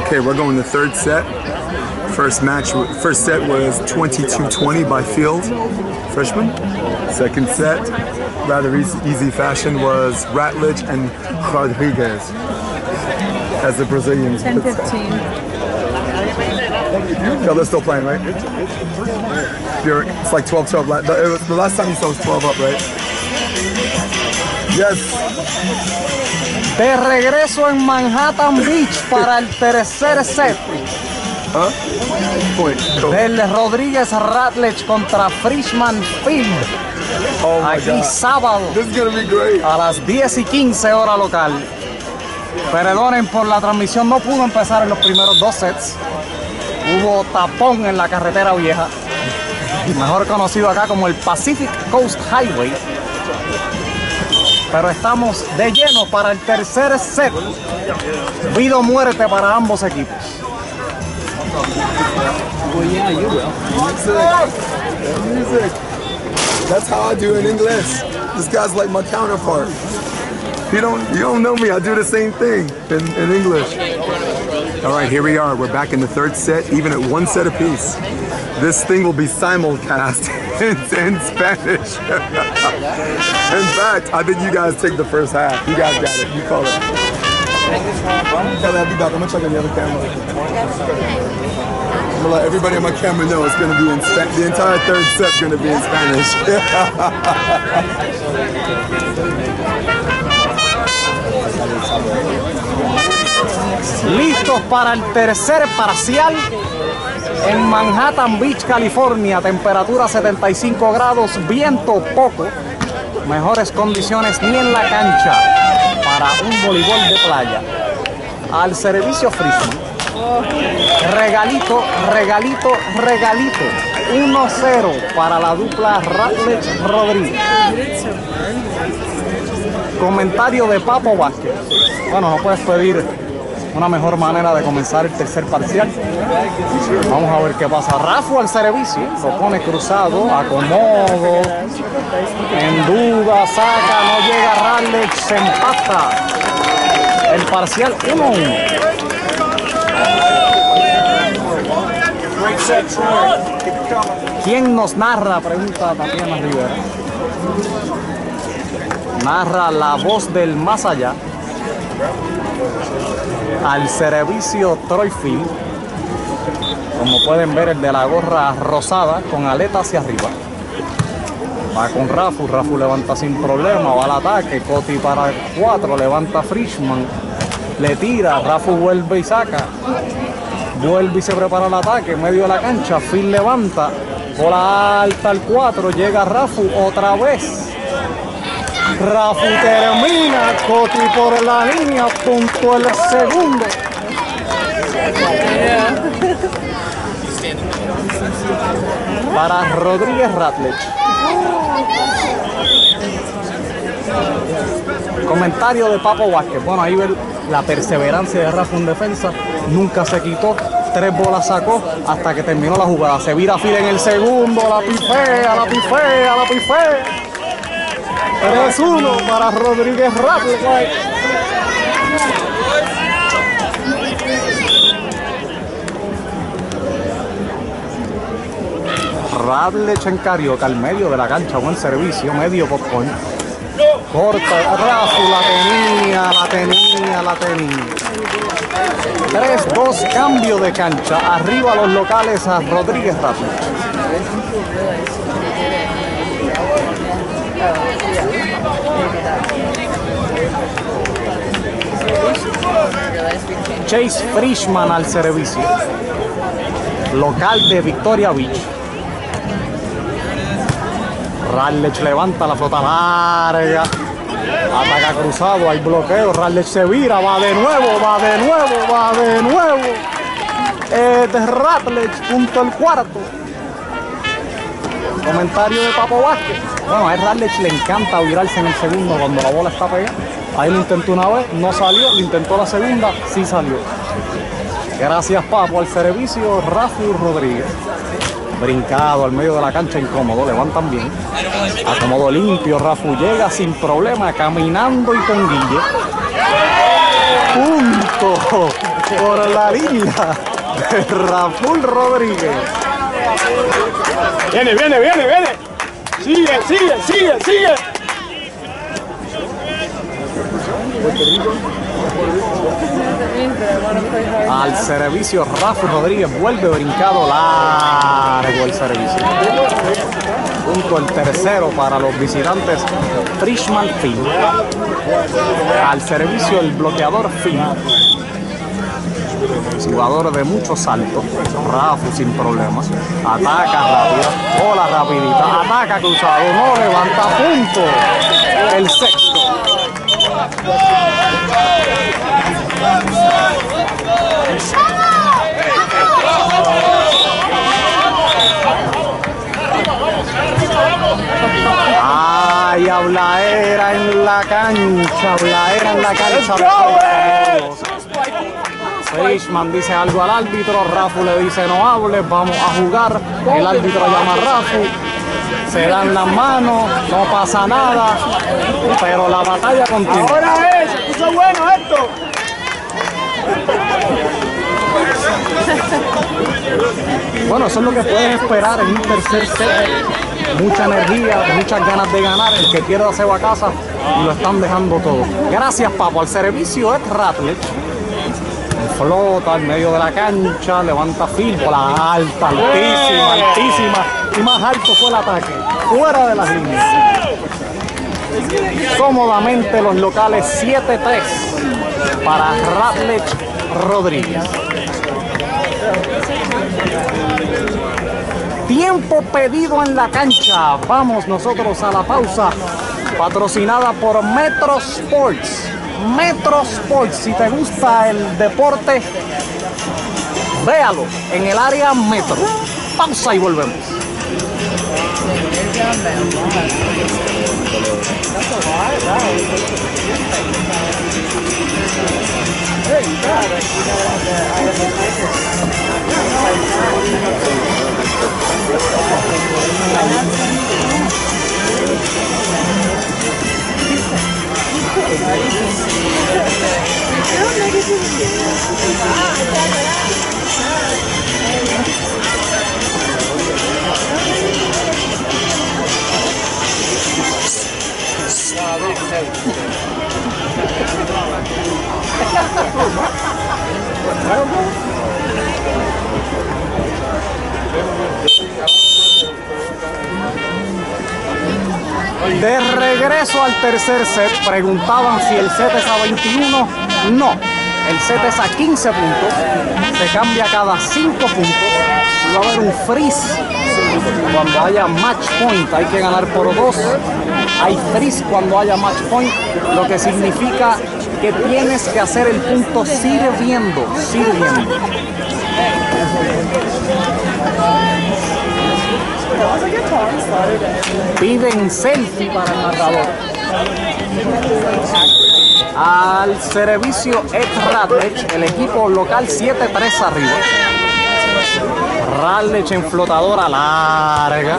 Okay, we're going to third set. First set was 22-20 by field, Frishman. Second set, rather easy fashion, was Ratledge and Rodriiguez as the Brazilians. 10-15. No, they're still playing, right? It's like 12-12. The last time you saw was 12 up, right? Yes. De regreso en Manhattan Beach para el tercer set. Huh? Point. Go. Del Rodriiguez Ratledge contra Frishman Field. Oh my Aquí God. sábado This is gonna be great. a las 10:15 hora local. Perdonen por la transmisión, no pudo empezar en los primeros dos sets. Hubo tapón en la carretera vieja, mejor conocido acá como el Pacific Coast Highway. Pero estamos de lleno para el tercer set. Vida o muerte para ambos equipos. Well, yeah, you will. Music. That's how I do in English. This guy's like my counterpart. You don't know me. I do the same thing in English. All right, here we are. We're back in the third set, even at one set apiece. This thing will be simulcast in Spanish. In fact, I think you guys take the first half. You guys got it. You call it. Kelly, I'll be back. I'm gonna check on the other camera. I'm gonna let everybody on my camera know it's gonna be in Spanish. The entire third set's gonna be in Spanish. Listos para el tercer parcial en Manhattan Beach, California. Temperatura 75 grados, viento poco. Mejores condiciones ni en la cancha para un voleibol de playa. Al servicio Frishman. Regalito, regalito, regalito. 1-0 para la dupla Ratledge-Rodriiguez. Comentario de Papo Vázquez. Bueno, no puedes pedir una mejor manera de comenzar el tercer parcial. Vamos a ver qué pasa. Rafu al servicio, lo pone cruzado, acomodo, en duda, saca, no llega Ratledge, se empata. El parcial 1-1. ¿Quién nos narra? Pregunta Tatiana Rivera. Narra la voz del más allá. Al servicio Troy Field. Como pueden ver, el de la gorra rosada con aleta hacia arriba. Va con Rafu, Rafu levanta sin problema, va al ataque, Coti para 4, levanta Frishman, le tira, Rafu vuelve y saca, vuelve y se prepara el ataque, medio de la cancha, Field levanta, bola alta al 4, llega Rafu otra vez. Rafu termina, Coti por la línea, punto el segundo. Para Rodriiguez Ratledge. Comentario de Papo Vázquez. Bueno, ahí ver la perseverancia de Rafu en defensa. Nunca se quitó. 3 bolas sacó hasta que terminó la jugada. Se vira Field en el segundo. La pifea, la pifea, la pifea. 3-1 para Rodriiguez Ratledge. Ratledge en Carioca, al medio de la cancha, buen servicio, medio popcorn. Corta, Rafu, la tenía. 3-2, cambio de cancha. Arriba los locales a Rodriiguez Ratledge. Chase Frishman al servicio. Local de Victoria Beach. Ratledge levanta la flota larga. Ataca cruzado, hay bloqueo. Ratledge se vira, va de nuevo. Es Ratledge, punto el cuarto. Comentario de Papo Vázquez. Bueno, a Ratledge le encanta virarse en el segundo cuando la bola está pegada. Ahí lo intentó una vez, no salió. Lo intentó la segunda, sí salió. Gracias, Papo. Al servicio, Rafu Rodríguez. Brincado al medio de la cancha, incómodo, levantan bien. Acomodo limpio, Rafu llega sin problema, caminando y con guille. Punto por la línea de Rafu Rodríguez. Viene. Sigue. Al servicio, Rafu Rodríguez vuelve brincado largo el servicio. Punto el tercero para los visitantes, Frishman Finn. Al servicio, el bloqueador Finn. Jugador de muchos saltos. Rafu sin problemas. Ataca rápido. Bola rapidita. Ataca cruzado. No levanta. Punto. El sexto. Ay, hablaera en la cancha. Frishman dice algo al árbitro, Rafu le dice no hables, vamos a jugar. El árbitro llama a Rafu, se dan las manos, no pasa nada, pero la batalla continúa. Ahora se puso bueno esto. Bueno, eso es lo que pueden esperar en un tercer set. Mucha energía, muchas ganas de ganar. El que pierda se va a casa y lo están dejando todo. Gracias, Papo. Al servicio es Ratledge. Flota en medio de la cancha, levanta fil, bola alta, altísima. Y más alto fue el ataque. Fuera de las líneas. Cómodamente los locales 7-3 para Ratledge Rodríguez. Tiempo pedido en la cancha. Vamos nosotros a la pausa, patrocinada por Metro Sports. Metro Sports, si te gusta el deporte, véalo en el área Metro. Pausa y volvemos. De regreso al tercer set, preguntaban si el set es a 21. No, el set es a 15 puntos. Se cambia cada 5 puntos. Va a haber un freeze cuando haya match point. Hay que ganar por 2. Hay freeze cuando haya match point, lo que significa que tienes que hacer el punto sirviendo. Piden selfie para el narrador. Al servicio es Ratledge, el equipo local 7-3 arriba. Ratledge en flotadora larga.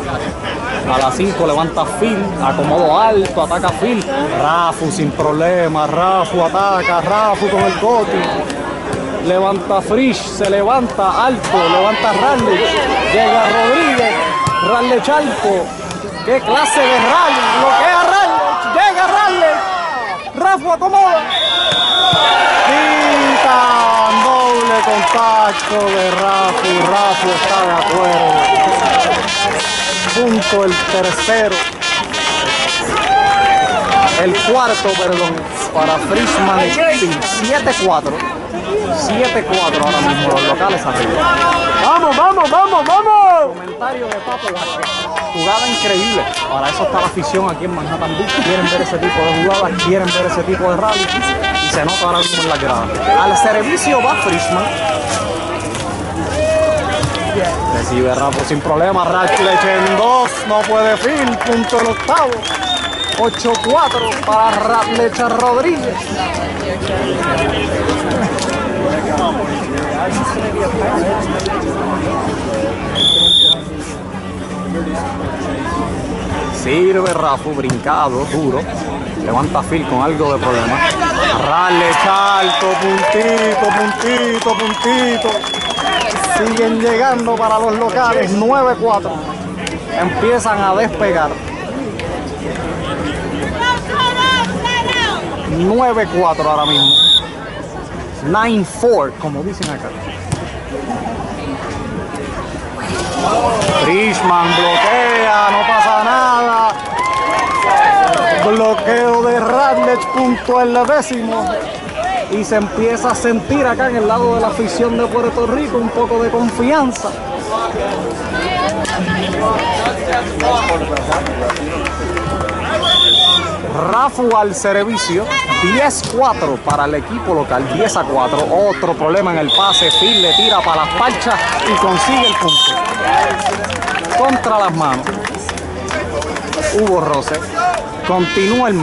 A las 5 levanta Phil, acomodo alto, ataca Phil. Rafu sin problema, Rafu ataca, Rafu con el coti. Levanta Frisch, se levanta alto, levanta Ratledge. Llega Rodríguez, Ratledge alto. ¡Qué clase de rally! Bloquea Ratledge, llega Ratledge. Rafu acomoda. Quitan, doble contacto de Rafu. Rafu está de acuerdo. Punto el tercero. El cuarto, perdón, para Frishman. 7-4. 7-4 ahora mismo los locales arriba. ¡Vamos! Comentario de Papo. Jugada increíble. Para eso está la afición aquí en Manhattan Beach. Quieren ver ese tipo de jugadas, quieren ver ese tipo de rally. Y se nota ahora mismo en la grada. Al servicio va Frishman. Recibe Rafu sin problema. Ratledge en 2. No puede Phil. Punto el octavo. 8-4 para Ratledge Rodríguez. Sirve Rafu, brincado, duro. Levanta Phil con algo de problema. Ratledge alto, puntito. Siguen llegando para los locales. 9-4. Empiezan a despegar. 9-4 ahora mismo. 9-4, como dicen acá. Frishman bloquea, no pasa nada. Bloqueo de Ratledge, punto el 10º. Y se empieza a sentir acá en el lado de la afición de Puerto Rico un poco de confianza. Rafu al servicio, 10-4 para el equipo local, 10-4. Otro problema en el pase, Phil le tira para las parchas y consigue el punto. Contra las manos. Hubo roce. Continúa el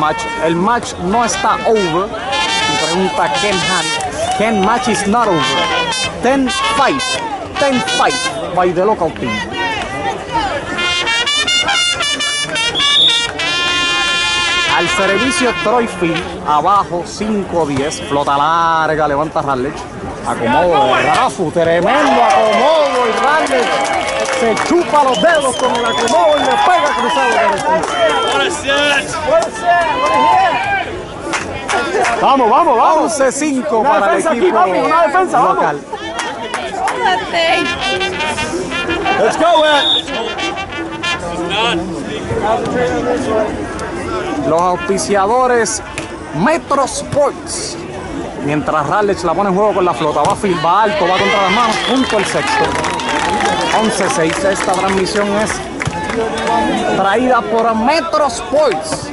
match no está over. Y pregunta Ken match is not over. 10-5 by the local team. Al servicio Troy Phil, abajo 5-10, flota larga, levanta Ratledge. Acomodo de Rafu, tremendo acomodo y Ratledge se chupa los dedos con el acomodo y le pega cruzado. Vamos. 11-5 para el equipo local. Let's go, Los auspiciadores Metro Sports. Mientras Ratledge la pone en juego con la flota, va Phil, va alto, va contra las manos, punto el sexto. 11-6. Esta transmisión es traída por Metro Sports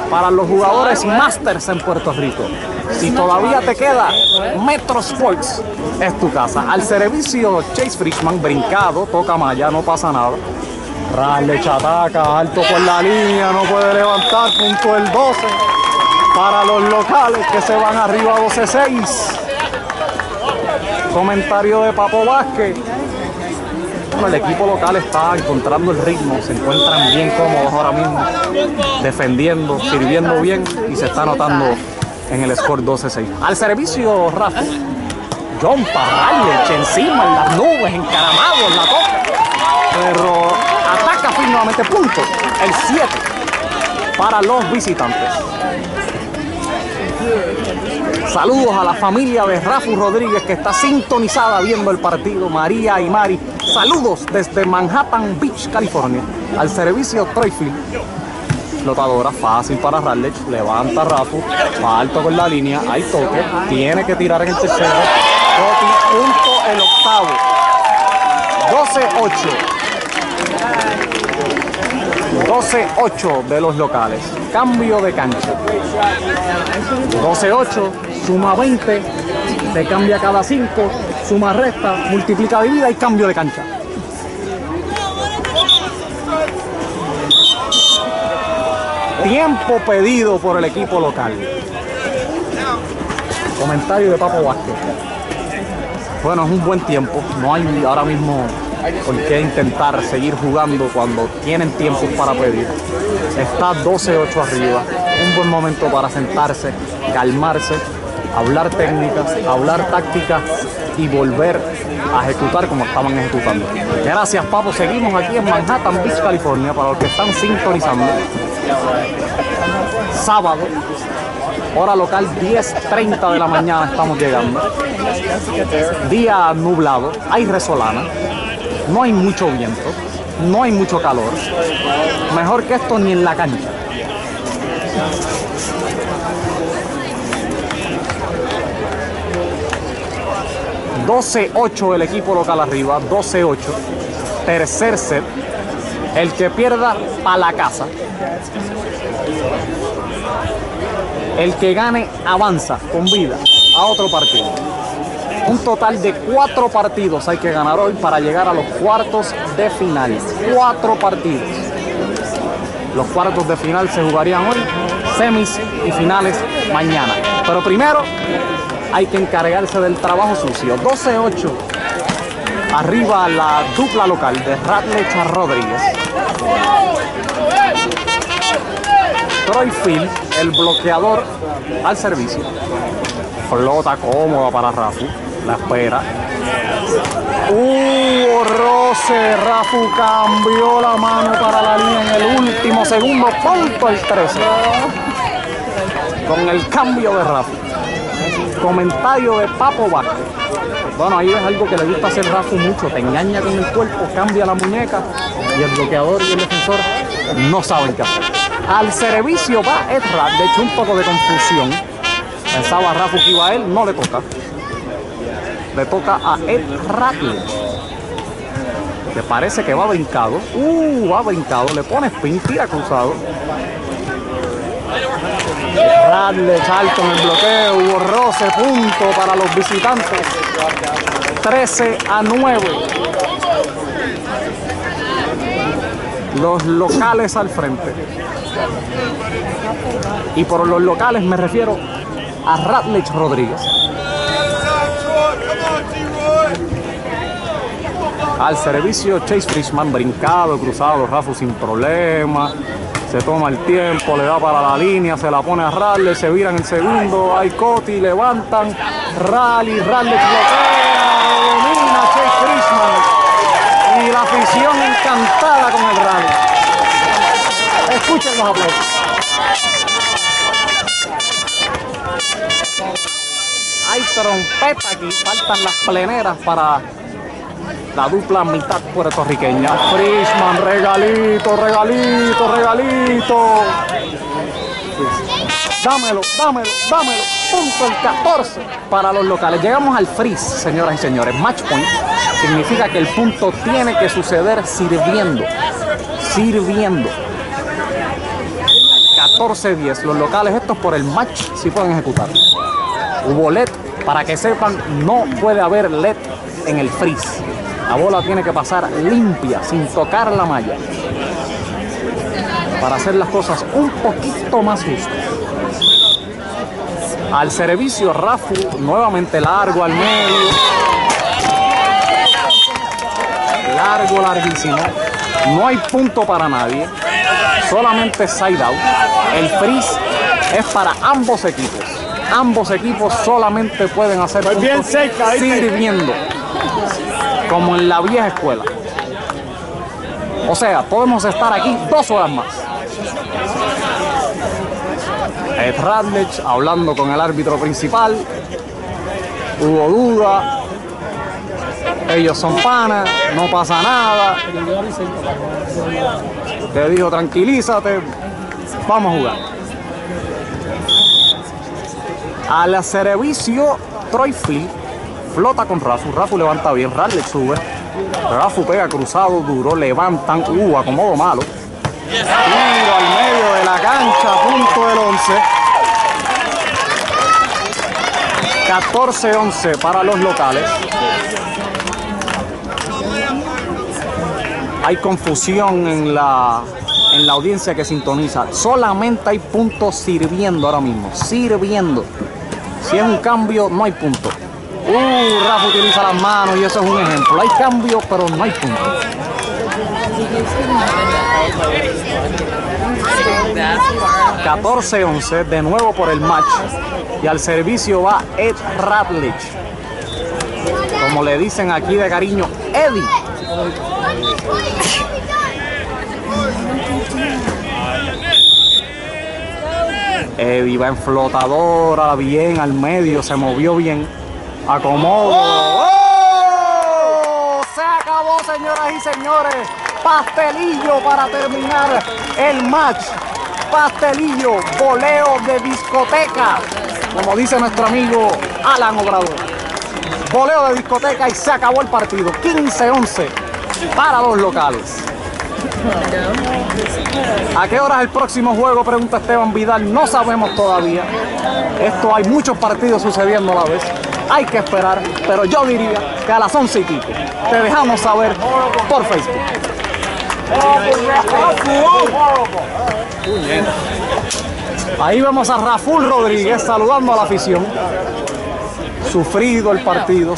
para los jugadores Masters en Puerto Rico. Si todavía te queda, Metro Sports es tu casa. Al servicio Chase Frishman, brincado, toca malla, no pasa nada. Ratledge ataca, alto por la línea, no puede levantar, punto el 12 para los locales que se van arriba 12-6. Comentario de Papo Vázquez. Bueno, el equipo local está encontrando el ritmo, se encuentran bien cómodos ahora mismo, defendiendo, sirviendo bien y se está notando en el score 12-6. Al servicio Rafu, John Ratledge encima en las nubes, encaramado en la toca, pero ataca Phil nuevamente, punto, el 7 para los visitantes. Saludos a la familia de Rafu Rodriiguez que está sintonizada viendo el partido, María y Mari. Saludos desde Manhattan Beach, California. Al servicio Troy Phil. Flotadora fácil para Ratledge. Levanta Rafu. Va alto con la línea. Hay toque. Tiene que tirar en el tercero. Punto el octavo. 12-8 de los locales. Cambio de cancha. 12-8, suma 20, se cambia cada 5, suma resta, multiplica divida y cambio de cancha. Tiempo pedido por el equipo local. Comentario de Papo Vázquez. Bueno, es un buen tiempo, no hay ahora mismo por qué intentar seguir jugando cuando tienen tiempo para pedir. Está 12-8 arriba, un buen momento para sentarse, calmarse, hablar técnicas, hablar tácticas y volver a ejecutar como estaban ejecutando. Gracias, Papo. Seguimos aquí en Manhattan Beach, California, para los que están sintonizando. Sábado, hora local, 10:30 de la mañana estamos llegando. Día nublado, hay resolana. No hay mucho viento, no hay mucho calor. Mejor que esto ni en la cancha. $12-8 el equipo local arriba, 12-8. Tercer set. El que pierda pa' la casa. El que gane avanza con vida a otro partido. Un total de 4 partidos hay que ganar hoy para llegar a los cuartos de final. 4 partidos. Los cuartos de final se jugarían hoy, semis y finales mañana. Pero primero hay que encargarse del trabajo sucio. 12-8. Arriba la dupla local de Ratledge a Rodriiguez. Troy Field, el bloqueador al servicio. Flota cómoda para Rafu. La espera. Roce. Rafu cambió la mano para la línea en el último segundo. Punto el 13. Con el cambio de Rafu. Comentario de Papo Vázquez. Bueno, ahí es algo que le gusta hacer Rafu mucho. Te engaña con el cuerpo, cambia la muñeca y el bloqueador y el defensor no saben qué hacer. Al servicio va Ed Ratledge. De hecho, un poco de confusión. Pensaba Rafu que iba a él, no le toca. Le toca a Ed Ratledge. Que parece que va brincado. Va brincado. Le pone spin, tira cruzado. Ratledge alto en el bloqueo. Hubo roce, punto para los visitantes. 13-9. Los locales al frente. Y por los locales me refiero a Ratledge Rodriiguez. Al servicio Chase Frishman, brincado, cruzado, Rafu sin problema. Se toma el tiempo, le da para la línea, se la pone a Ratledge, se vira en el segundo. Hay Coti, levantan. Ratledge bloquea, domina Chase Frishman. Y la afición encantada con el rally. Escuchen los aplausos. Hay trompeta aquí, faltan las pleneras para la dupla mitad puertorriqueña. Frishman, regalito, regalito, regalito. Dámelo, dámelo, dámelo. Punto el 14 para los locales. Llegamos al freeze, señoras y señores. Match point significa que el punto tiene que suceder sirviendo. Sirviendo. 14-10. Los locales estos por el match sí pueden ejecutar. Hubo LED. Para que sepan, no puede haber LED en el freeze. La bola tiene que pasar limpia, sin tocar la malla. Para hacer las cosas un poquito más justas. Al servicio Rafu, nuevamente largo al medio. Largo, larguísimo. No hay punto para nadie. Solamente side out. El freeze es para ambos equipos. Ambos equipos solamente pueden hacer puntos bien cerca, sirviendo. Como en la vieja escuela. O sea, podemos estar aquí 2 horas más. Ed Ratledge hablando con el árbitro principal. Hubo duda. Ellos son panas, no pasa nada. Te dijo tranquilízate, vamos a jugar. Al servicio Troy Field flota con Rafu. Rafu levanta bien, Ratledge sube. Rafu pega cruzado, duro, levantan. Acomodo malo. Tiro al medio de la cancha, punto del 11. 14-11 para los locales. Hay confusión en la audiencia que sintoniza. Solamente hay puntos sirviendo ahora mismo. Sirviendo. Si es un cambio, no hay punto. Rafa utiliza las manos y eso es un ejemplo. Hay cambio, pero no hay punto. 14-11, de nuevo por el match. Y al servicio va Ed Ratledge. Como le dicen aquí de cariño, Eddie. Eddie va en flotadora, bien al medio, se movió bien. Acomodo. ¡Oh! Se acabó, señoras y señores. Pastelillo para terminar el match. Pastelillo, voleo de discoteca, como dice nuestro amigo Alan Obrador. Voleo de discoteca y se acabó el partido. 15-11 para los locales. ¿A qué hora es el próximo juego? Pregunta Esteban Vidal. No sabemos todavía. Esto hay muchos partidos sucediendo a la vez. Hay que esperar, pero yo diría que a las 11 y pico. Te dejamos saber por Facebook. Ahí vemos a Rafu Rodriiguez saludando a la afición. Sufrido el partido,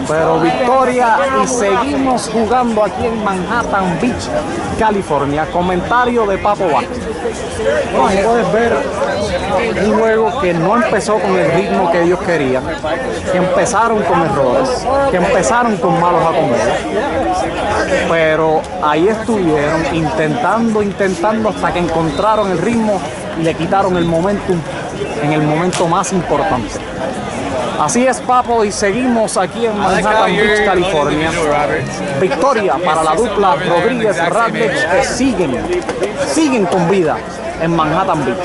pero victoria y seguimos jugando aquí en Manhattan Beach, California. Comentario de Papo Vázquez. Bueno, puedes ver un juego que no empezó con el ritmo que ellos querían, que empezaron con errores, que empezaron con malos acomodos, pero ahí estuvieron intentando hasta que encontraron el ritmo y le quitaron el momentum en el momento más importante. Así es, Papo, y seguimos aquí en Manhattan Beach, California. Victoria para la dupla Rodriiguez-Ratledge, que siguen con vida en Manhattan Beach.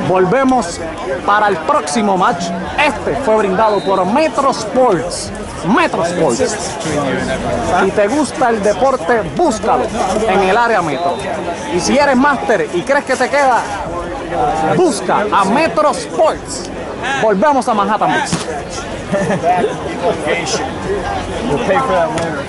Volvemos para el próximo match. Este fue brindado por Metro Sports. Metro Sports. Si te gusta el deporte, búscalo en el área Metro. Y si eres máster y crees que te queda, busca a Metro Sports. Volvemos a Manhattan Beach. We'll pay for that later.